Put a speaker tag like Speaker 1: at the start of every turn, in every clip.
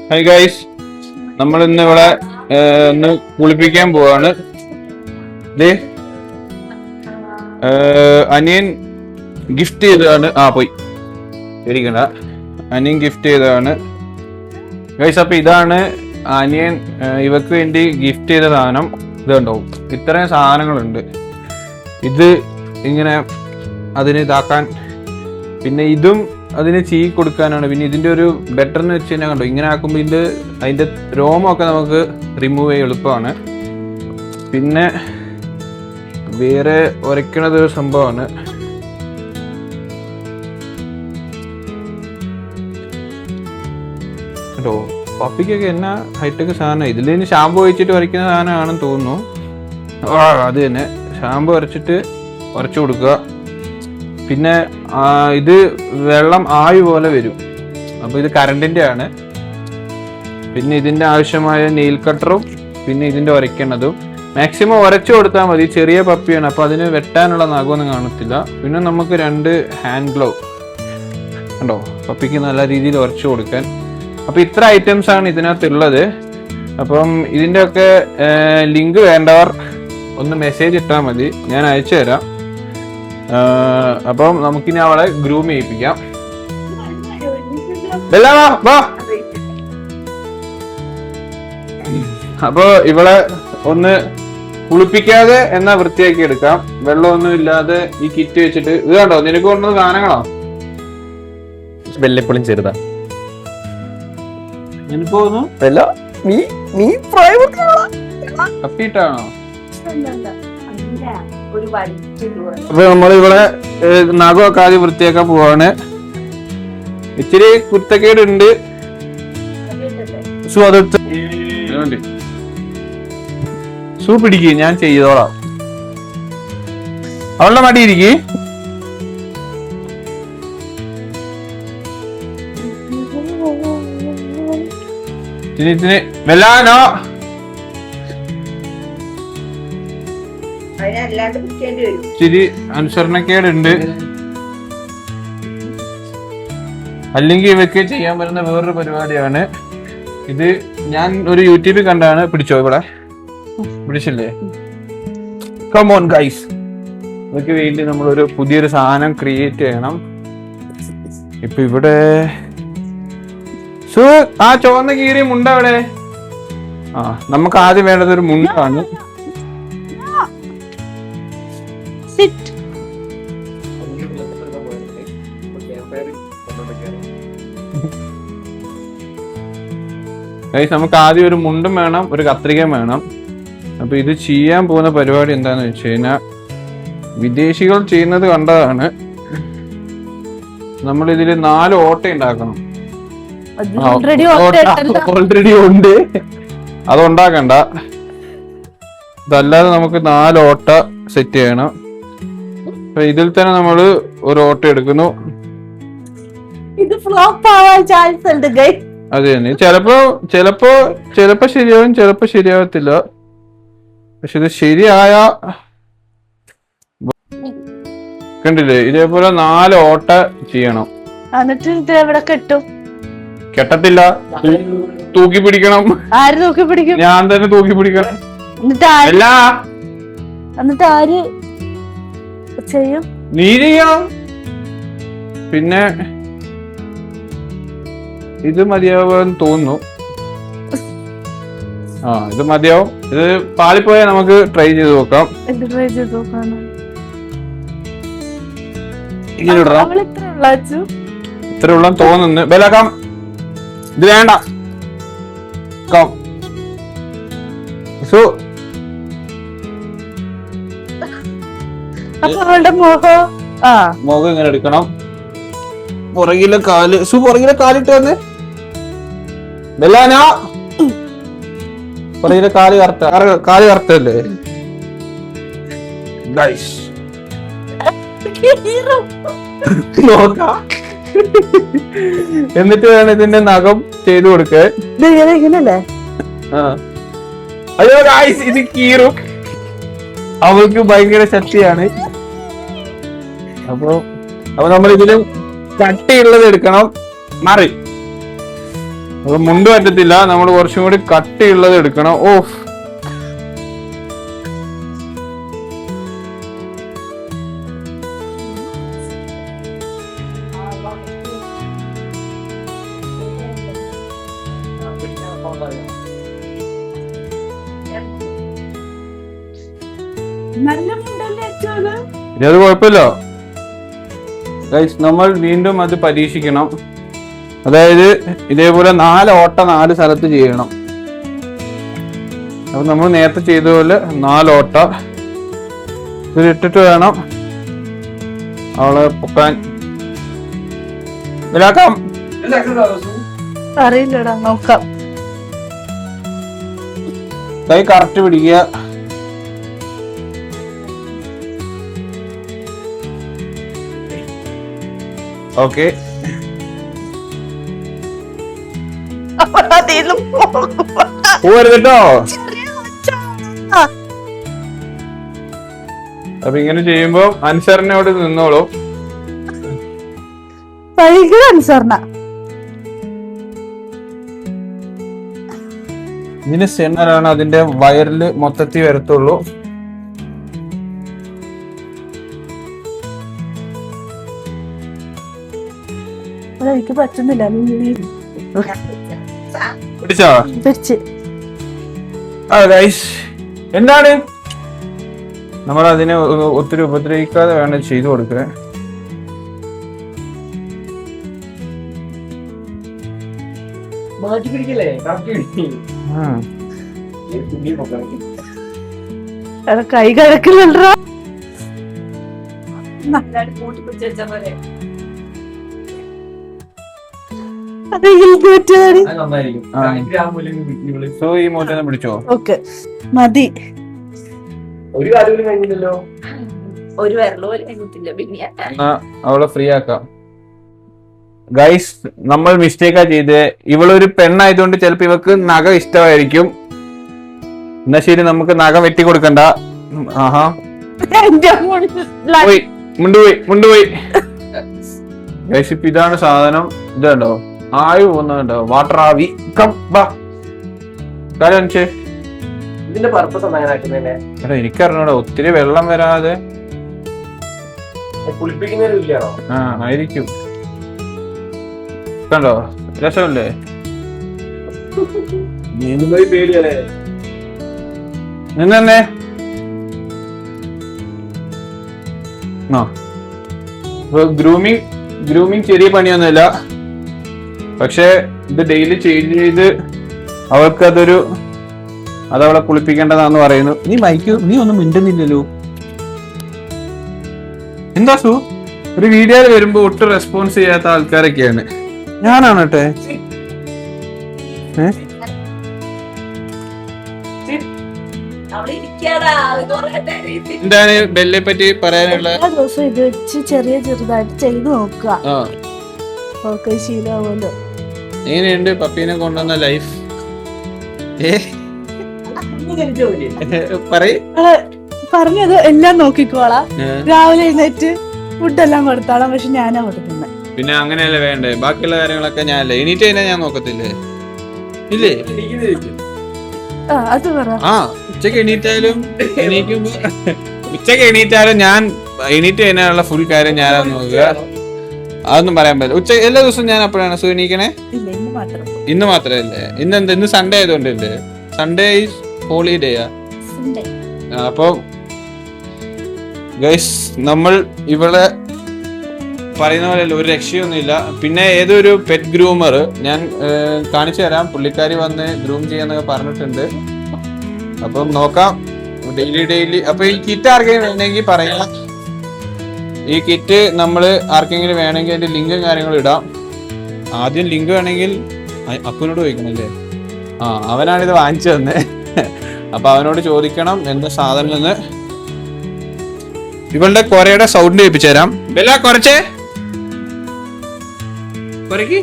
Speaker 1: Hi guys, നമ്മൾ ഇന്ന് ഇവിടെ ഒന്ന് കുളിപ്പിക്കാൻ പോവാണ്. അനിയൻ ഗിഫ്റ്റ് ചെയ്തതാണ്. പോയി ഇരിക്കണ്ട. അനിയൻ ഗിഫ്റ്റ് ചെയ്തതാണ് ഗൈസ്. അപ്പൊ ഇതാണ് അനിയൻ ഇവക്ക് വേണ്ടി ഗിഫ്റ്റ് ചെയ്ത സാധനം. ഇത് കണ്ടോ, ഇത്രയും സാധനങ്ങളുണ്ട്. ഇത് ഇങ്ങനെ അതിന് ഇതാക്കാൻ, പിന്നെ ഇതും അതിന് ചീ കൊടുക്കാനാണ്. പിന്നെ ഇതിന്റെ ഒരു ബെറ്റർ എന്ന് വെച്ച് കഴിഞ്ഞാൽ കണ്ടോ, ഇങ്ങനെ ആക്കുമ്പോൾ അതിന്റെ രോമമൊക്കെ നമുക്ക് റിമൂവ് ചെയ്യാൻ എളുപ്പമാണ്. പിന്നെ വേറെ ഉരയ്ക്കണത് ഒരു സംഭവമാണ്. കേട്ടോ, പപ്പിക്കൊക്കെ എന്നാ ഹൈടെക് സാധനം. ഇതിൽ ഇനി ഷാമ്പു ഒഴിച്ചിട്ട് ഉരയ്ക്കുന്ന സാധനമാണെന്ന് തോന്നുന്നു. അത് തന്നെ, ഷാമ്പു ഉരച്ചിട്ട് ഉരച്ചു കൊടുക്കുക. പിന്നെ ഇത് വെള്ളം ആവി പോലെ വരും. അപ്പോൾ ഇത് കറണ്ടിൻ്റെ ആണ്. പിന്നെ ഇതിൻ്റെ ആവശ്യമായ നെയിൽ കട്ടറും പിന്നെ ഇതിൻ്റെ ഉരയ്ക്കേണ്ടതും. മാക്സിമം ഉരച്ചു കൊടുത്താൽ മതി. ചെറിയ പപ്പിയാണ്, അപ്പോൾ അതിന് വെട്ടാനുള്ള നഖമൊന്നും കാണത്തില്ല. പിന്നെ നമുക്ക് 2 ഹാൻഡ് ഗ്ലൗ കണ്ടോ, പപ്പിക്ക് നല്ല രീതിയിൽ ഉരച്ചു കൊടുക്കാൻ. അപ്പോൾ ഇത്ര ഐറ്റംസ് ആണ് ഇതിനകത്തുള്ളത്. അപ്പം ഇതിൻ്റെയൊക്കെ ലിങ്ക് വേണ്ടവർ ഒന്ന് മെസ്സേജ് ഇട്ടാൽ മതി, ഞാൻ അയച്ചു തരാം. അപ്പം നമുക്കിനി അവളെ ഗ്രൂം ചെയ്യിപ്പിക്കാം. അപ്പൊ ഇവളെ ഒന്ന് കുളിപ്പിക്കാതെ എന്നാ വൃത്തിയാക്കി എടുക്കാം. വെള്ളമൊന്നും ഇല്ലാതെ ഈ കിറ്റ് വെച്ചിട്ട്. ഇത് കണ്ടോ, നിനക്ക് കൊണ്ടുവന്ന സാധനങ്ങളോ?
Speaker 2: വെള്ളപ്പൊളിയും ചെറുതാ.
Speaker 1: എനിക്കോന്നു കപ്പിയിട്ടാണോ? അപ്പൊ നമ്മളിവിടെ നഖമൊക്കെ ആദ്യം വൃത്തിയാക്കാൻ പോവാണ്. ഇച്ചിരി കുരുത്തക്കേടുണ്ട്. സൂ പിടിക്ക്, ഞാൻ ചെയ്തോളാം. അവളുടെ മടി ഇരിക്ക്. ഇച്ചിരി വെല്ലാനോ ഇച്ചിരി അനുസരണക്കേടുണ്ട്. അല്ലെങ്കിൽ ഇവയ്ക്ക് ചെയ്യാൻ പറ്റുന്ന വേറൊരു പരിപാടിയാണ് ഇത്. ഞാൻ ഒരു യൂട്യൂബിൽ കണ്ടാണ്. പിടിച്ചോ, ഇവിടെ പിടിച്ചില്ലേ? കം ഓൺ ഗൈസ്, ഇവയ്ക്ക് വേണ്ടി നമ്മളൊരു പുതിയൊരു സാധനം ക്രിയേറ്റ് ചെയ്യണം. ഇപ്പൊ ഇവിടെ ആ ചുവന്ന കീറിയ മുണ്ട അവിടെ. നമുക്ക് ആദ്യം വേണ്ടത് ഒരു മുണ്ടാണ്. നമുക്ക് ആദ്യം ഒരു മുണ്ടും വേണം, ഒരു കത്രികയും വേണം. അപ്പൊ ഇത് ചെയ്യാൻ പോകുന്ന പരിപാടി എന്താന്ന് വെച്ച് കഴിഞ്ഞാൽ, വിദേശികൾ ചെയ്യുന്നത് കണ്ടതാണ്. നമ്മൾ ഇതിൽ 4 ഓട്ട ഉണ്ടാക്കണം. ഓൾറെഡി ഉണ്ട്, അത് ഉണ്ടാക്കണ്ട. ഇതല്ലാതെ നമുക്ക് 4 ഓട്ട സെറ്റ് ചെയ്യണം. അപ്പൊ ഇതിൽ തന്നെ നമ്മൾ ഒരു ഓട്ട എടുക്കുന്നു.
Speaker 3: ഇത് ഫ്ലോപ്പ് ആവാൻ ചാൻസ് ഉണ്ട് ഗൈസ്.
Speaker 1: അത് തന്നെ, ചിലപ്പോ ശരിയാവും, ചിലപ്പോ ശരിയാവത്തില്ല. പക്ഷെ ഇത് ശരിയായ കണ്ടില്ലേ, ഇതേപോലെ 4 ഓട്ട ചെയ്യണം.
Speaker 3: എന്നിട്ട് എവിടെ കെട്ടും?
Speaker 1: കെട്ടത്തില്ല, തൂക്കി പിടിക്കണം.
Speaker 3: ആര് തൂക്കി പിടിക്കും?
Speaker 1: ഞാൻ തന്നെ തൂക്കി പിടിക്കണം.
Speaker 3: എന്നിട്ട് ആര് ചെയ്യും?
Speaker 1: നീ ചെയ്യാം. പിന്നെ ഇത് മതിയാവുമെന്ന് തോന്നുന്നു. ഇത് മതിയാവും. ഇത് പാളിപ്പോയാൽ നമുക്ക് ട്രൈ ചെയ്ത് നോക്കാം. ഇങ്ങനെ ഇടാം. ഇത്ര ഉള്ള തോന്നുന്നു. ബലാക്കാം, ഇത് വേണ്ട. മുഖം ഇങ്ങനെ എടുക്കണം. പുറകിലെ കാലിട്ട് വന്ന് ബെല്ലാനോ, പുറകിലെ കാല് കറക്റ്റല്ലേ ഗൈസ്? നോക്കാം. എന്നിട്ട് വേണം ഇതിന്റെ നഖം ചെയ്തു കൊടുക്കാൻ. അയ്യോ ഗൈസ്, ഇത് കീറും. അവൾക്ക് ഭയങ്കര ശക്തിയാണ്. അപ്പൊ നമ്മൾ ഇതിലും കട്ടിയുള്ളത് എടുക്കണം. മാറി അപ്പൊ മുണ്ട് പറ്റത്തില്ല, നമ്മൾ കുറച്ചും കൂടി കട്ടിയുള്ളത് എടുക്കണം. ഓഫ്,
Speaker 3: നല്ല മുണ്ടല്ലേ അച്ഛാ?
Speaker 1: ഇനി അത് കുഴപ്പമില്ല ഗൈസ്. നമ്മൾ വീണ്ടും അത് പരീക്ഷിക്കണം. അതായത് ഇതേപോലെ 4 ഓട്ട 4 സ്ഥലത്ത് ചെയ്യണം. അപ്പൊ നമ്മൾ നേരത്തെ ചെയ്തതുപോലെ 4 ഓട്ട ഇതിലിട്ടിട്ട് വേണം അവളെ പൊക്കാൻ. ഇതിലാക്കാം.
Speaker 3: അറിയില്ലടാ, നോക്കാം.
Speaker 1: കൈ കറക്റ്റ് പിടിക്കുക. ഓക്കെ, പോവരുത് കേട്ടോ. അപ്പൊ ഇങ്ങനെ ചെയ്യുമ്പോ അനുസരണയോട് നിന്നോളൂ.
Speaker 3: ഭയങ്കര അനുസരണ.
Speaker 1: ഇതിന് സെന്ററാണ് അതിന്റെ വയറില് മൊത്തത്തിൽ വരത്തുള്ളൂ.
Speaker 3: എനിക്ക് പറ്റുന്നില്ല.
Speaker 1: പിടിച്ചോ?
Speaker 3: പിടിച്ച്.
Speaker 1: എന്താണ് നമ്മൾ അതിനെ ഒത്തിരി ഉപദ്രവിക്കാതെ വേണം ചെയ്തു കൊടുക്കുക.
Speaker 3: കൈ കഴക്കില്ലല്ലോ.
Speaker 1: ഈ മോനെ പിടിച്ചോ?
Speaker 3: ഓക്കെ, മതി.
Speaker 2: ഒരു കാര്യം കഴിഞ്ഞില്ലല്ലോ.
Speaker 3: ഒരു വിരല് പോലും കഴിഞ്ഞിട്ടില്ല. പിന്നെ
Speaker 1: അവളെ ഫ്രീ ആക്കാം. ഗൈസ്, നമ്മൾ മിസ്റ്റേക്കാ ചെയ്തത്. ഇവളൊരു പെണ്ണായതുകൊണ്ട് ചിലപ്പോ ഇവക്ക് നഖം ഇഷ്ടമായിരിക്കും. എന്നാ ശരി, നമുക്ക് നഖം വെട്ടി കൊടുക്കണ്ട. ആഹാ, പോയി മുണ്ടുപോയി. ഗൈസ്, ഇപ്പൊ ഇതാണ് സാധനം. ഇതുണ്ടോ ആയു പോകുന്നുണ്ടോ? വാട്ടർ ആവി. കാണിച്ചേ.
Speaker 2: ഇതിന്റെ പർപ്പസ് എന്താ?
Speaker 1: എനിക്കറിഞ്ഞൂടാ. ഒത്തിരി വെള്ളം വരാതെ
Speaker 2: കുളിപ്പിക്കുന്നതിലാണോ?
Speaker 1: ആ, ആയിരിക്കും. കണ്ടോ, രസമല്ലേ?
Speaker 2: പേടിയല്ലേ?
Speaker 1: നിന്നെ ഗ്രൂമിങ് ചെറിയ പണിയൊന്നുമില്ല. പക്ഷെ ഇത് ഡെയിലി ചെയ്ത് അവൾക്കതൊരു അതവളെ കുളിപ്പിക്കേണ്ടതാന്ന് പറയുന്നു. നീ ഒന്നും മിണ്ടുന്നില്ലല്ലോ. എന്താ സു, ഒരു വീഡിയോയിൽ വരുമ്പോ ഒട്ടും റെസ്പോൺസ് ചെയ്യാത്ത ആൾക്കാരൊക്കെയാണ്. ഞാനാണ് കേട്ടെ. എന്താണ് ബെല്ലെ പറ്റി പറയാനുള്ള?
Speaker 3: ദിവസം ഇത് വെച്ച് ചെറുതായിട്ട് ചെയ്ത് നോക്കുക. ശീലമാവുമല്ലോ.
Speaker 1: എങ്ങനെയുണ്ട് പപ്പീനെ കൊണ്ടുവന്ന ലൈഫ്?
Speaker 3: പറഞ്ഞത് എല്ലാം നോക്കിക്കോളാം. രാവിലെ എഴുന്നേറ്റ് ഫുഡെല്ലാം കൊടുത്തോളാം. പക്ഷെ ഞാനാ കൊടുക്കുന്നത്.
Speaker 1: പിന്നെ അങ്ങനെയല്ലേ വേണ്ടേ? ബാക്കിയുള്ള കാര്യങ്ങളൊക്കെ ഞാനല്ലേ. എണീറ്റ് കഴിഞ്ഞാൽ ഞാൻ നോക്കത്തില്ലേ? ഇല്ലേ?
Speaker 3: അത് പറ.
Speaker 1: ഉച്ചക്ക് എണീറ്റാലും ഞാൻ എണീറ്റ് കഴിഞ്ഞാലുള്ള ഫുൾ കാര്യം ഞാനാ നോക്കുക. അതൊന്നും പറയാൻ പറ്റില്ല. എല്ലാ ദിവസവും ഞാൻ അപ്പോഴാണ് സു എണീക്കണേ? ഇന്ന് മാത്രമല്ലേ? ഇന്ന് സൺഡേ ആയതുകൊണ്ടല്ലേ? സൺഡേ ഈസ് ഹോളിഡേയാ. അപ്പൊ ഗൈസ്, നമ്മൾ ഇവളെ പറയുന്ന പോലെ ഒരു രക്ഷയൊന്നുമില്ല. പിന്നെ ഏതൊരു പെറ്റ് ഗ്രൂമർ ഞാൻ കാണിച്ചു തരാം. പുള്ളിക്കാരി വന്ന് ഗ്രൂം ചെയ്യാന്നൊക്കെ പറഞ്ഞിട്ടുണ്ട്. അപ്പം നോക്കാം ഡെയിലി. അപ്പൊ ഈ കിറ്റ് ആർക്കെങ്കിലും വേണമെങ്കിൽ പറയാം. ഈ കിറ്റ് നമ്മൾ ആർക്കെങ്കിലും വേണമെങ്കിൽ അതിന്റെ ലിങ്കും കാര്യങ്ങളും ഇടാം. ആദ്യം ലിങ്ക് വേണമെങ്കിൽ അപ്പനോട് ചോദിക്കണല്ലേ? അവനാണിത് വാങ്ങിച്ചു തന്നെ. അപ്പൊ അവനോട് ചോദിക്കണം എന്താ സാധനം എന്ന്. ഇവളുടെ കൊറയുടെ സൗണ്ട് കേൾപ്പിച്ചു തരാം. ബെല്ല, കുറച്ചേ കൊരക്കി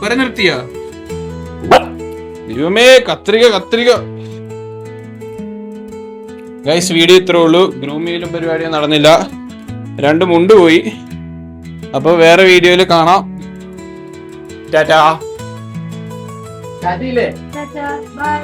Speaker 1: കൊര നിർത്തിയാ? ദൈവമേ, കത്രിക. ഗൈസ്, വീഡിയോ ഇത്രേ ഉള്ളൂ. ഗ്രൂമിയിലും പരിപാടിയും നടന്നില്ല. 2 മുണ്ട് പോയി. അപ്പൊ വേറെ വീഡിയോയിൽ കാണാം. ടാറ്റാ.
Speaker 2: കാറ്റിയില്ലേ
Speaker 3: ബൈ.